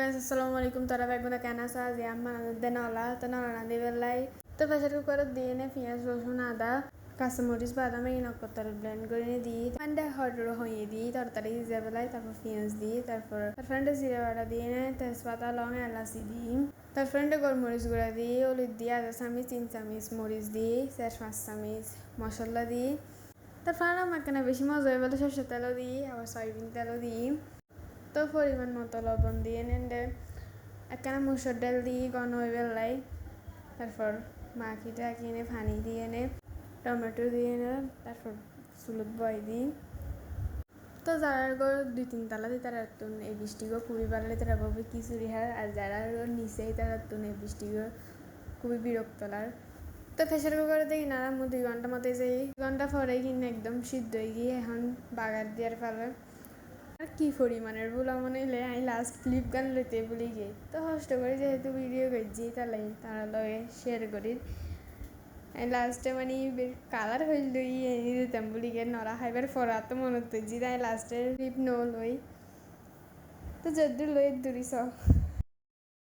guys, assalamualaikum তারা বেগুনা কেন আছে আজ আম্মা দেন ওলা তো না না দিবেলাই তো প্রেসার কুকারে দিয়ে নে পেঁয়াজ রসুন আদা কাঁচামরিচ বাদাম এই নকতার ব্লেন্ড করে দিই ঠান্ডা হট হয়ে দিই তরকারি দিয়ে বেলাই তারপর পেঁয়াজ দিই তারপর জিরে বাটা দিয়ে নে তেজপাতা লং এলাচি দিই তারপর গোলমরিচ গুঁড়া দিই হলুদ দিয়ে আধা চামচ 3 চামচ মরিচ দিই 4-5 চামচ মশলা দিই তারপর আমাকে বেশি মজা হয়ে বলে সরষের তেলও দিই আবার সয়াবিন তেলও দিই তো পরিমাণ মতো লবণ দিয়ে নেন একখানা মুসুর ডাল দিয়ে ঘন হয়ে বেলাই তারপর মাখিটা কিনে পানি দিয়ে নে টমেটো দিয়ে নে তারপর চুলত বয় দিই তো যারা ঘর 2-3 তালা দিয়ে তারা তুন এই বৃষ্টিগো খুবই ভালো লাগে তারা ভাবে খিচুড়ি হার আর যারা নিচেই তারা তুন এই বৃষ্টিগো খুবই বিরক্ত লার তো প্রেসার কুকারে দেখি না 2 ঘন্টা মতো যাই ঘন্টা পরেই কিনে একদম সিদ্ধ হয়ে গিয়ে এখন বাগার দেওয়ার ফেলে আর কি পরিমাণের ভুলা মনে হইলে আমি লাস্ট ক্লিপ গান লইতে বলি গিয়ে তো কষ্ট করে যেহেতু ভিডিও করছি তাহলে তারা লগে শেয়ার করি আমি লাস্টে মানে কালার হইল লই এনে দিতাম বলি গিয়ে নড়া খাইবার পড়া তো মনে হতো যে তাই লাস্টের ক্লিপ ন লই তো যদি লই দূরিস